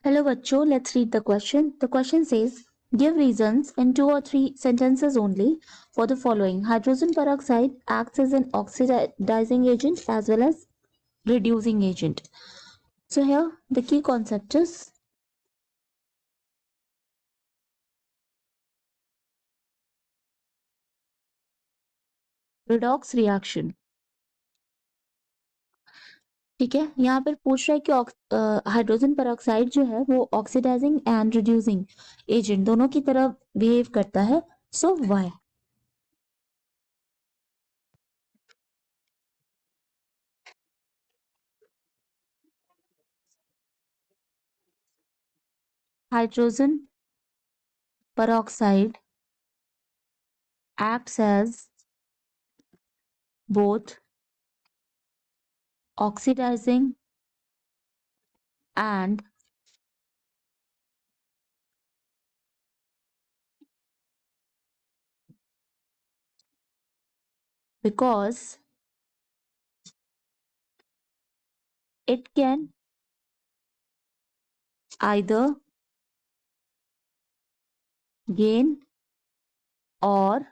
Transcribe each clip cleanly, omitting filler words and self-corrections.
Hello, bachcho. Let's read the question. The question says, give reasons in 2 or 3 sentences only for the following. Hydrogen peroxide acts as an oxidizing agent as well as reducing agent. So here, the key concept is redox reaction. ठीक है, यहाँ पर पूछ रहा है कि hydrogen peroxide जो है वो ऑक्सीडाइजिंग एंड रिड्यूसिंग एजेंट दोनों की तरह बिहेव करता है. So why? Hydrogen peroxide acts as both oxidizing and because it can either gain or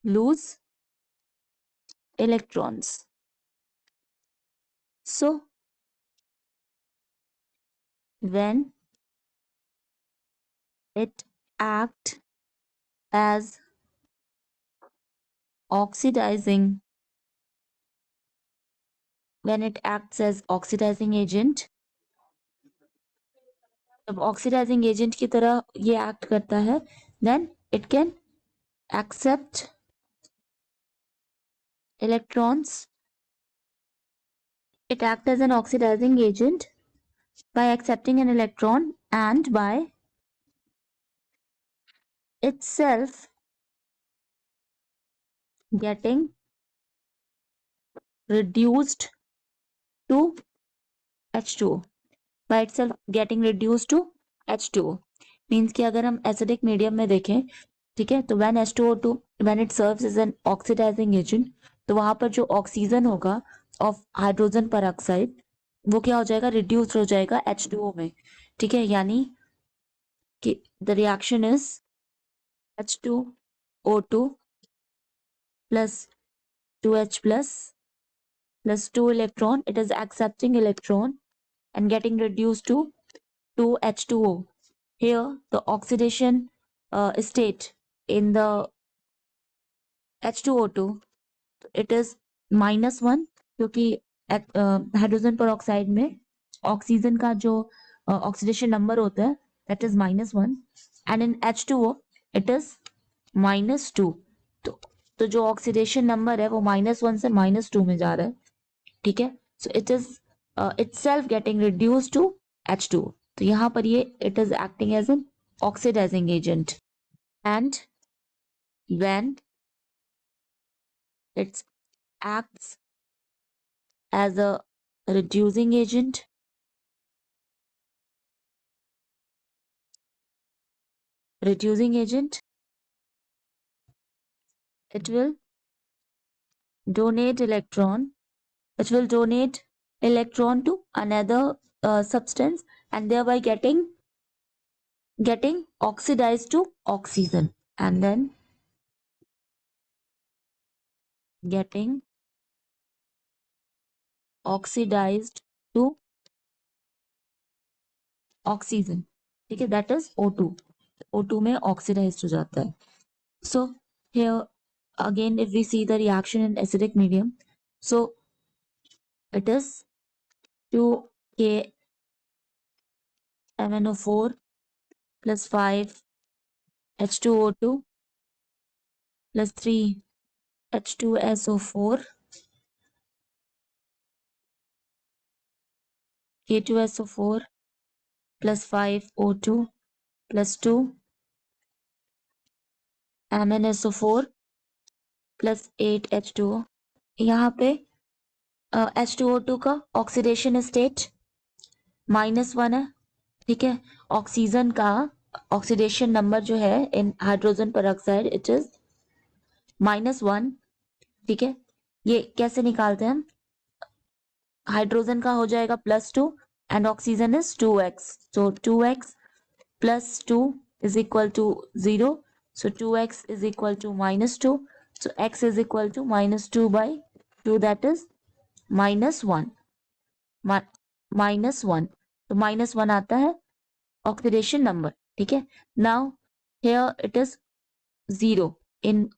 lose electrons. So, when it acts as oxidizing, agent, जब oxidising agent की तरह ये act करता है, then it can accept electrons. It acts as an oxidizing agent by accepting an electron and by itself getting reduced to H2O. By itself getting reduced to H2O means कि अगर हम acidic medium में देखें, ठीक है, तो when H2O2 when it serves as an oxidizing agent, तो वहां पर जो ऑक्सीजन होगा ऑफ हाइड्रोजन पेरोक्साइड वो क्या हो जाएगा, रिड्यूस हो जाएगा H2O में. ठीक है, यानी कि the reaction is H2O2 plus 2H plus 2 electron. It is accepting electron and getting reduced to 2H2O. Here the oxidation state in the H2O2, it is -1 क्योंकि हाइड्रोजन पेरोक्साइड में ऑक्सीजन का जो ऑक्सीडेशन नंबर होता है that is -1 and in H2O it is -2. तो जो oxidation number है वो -1 से -2 में जा रहा है. ठीक है, so it is itself getting reduced to H2. तो यहाँ पर ये it is acting as an oxidizing agent and when it acts as a reducing agent, it will donate electron to another substance and thereby getting oxidized to oxygen and then getting oxidized to oxygen. ठीक है, that is O2. O2 में oxidized हो जाता है. So here again if we see the reaction in acidic medium, so it is 2K MnO4 plus 5 H2O2 plus 3 H2SO4 K2SO4 plus 5 O2 plus 2 MnSO4 plus 8 H2O. यहाँ पे H2O2 का oxidation state -1 है. ठीक है, oxygen का oxidation number जो है इन hydrogen peroxide it is -1. ठीक है, ये कैसे निकालते हैं हम, हाइड्रोजन का हो जाएगा +2 and oxygen is 2x. So 2x plus 2 is equal to 0. So 2x is equal to minus 2. So x is equal to minus 2 by 2, that is minus 1. Minus 1. तो minus 1 आता है oxidation number. ठीक है. Now here it is 0 in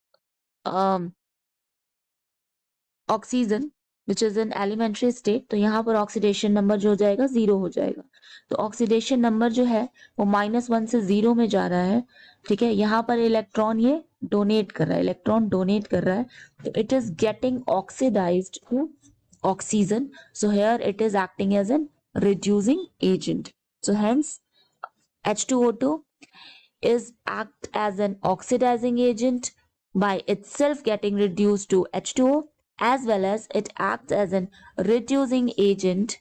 oxygen which is in elementary state. तो यहाँ पर oxidation number जो हो जाएगा 0 हो जाएगा. तो oxidation number जो है वो -1 से 0 में जा रहा है. ठीक है. यहाँ पर इलेक्ट्रॉन ये डोनेट कर रहा है, इलेक्ट्रॉन डोनेट कर रहा है. तो it is getting oxidised to oxygen. So here it is acting as an reducing agent. So hence H2O2 is act as an oxidizing agent by itself getting reduced to H2O, as well as it acts as an reducing agent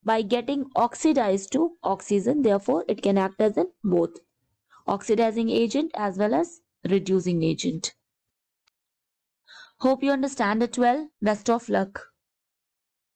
by getting oxidized to oxygen. Therefore it can act as an both oxidizing agent as well as reducing agent. Hope you understand it well. Best of luck.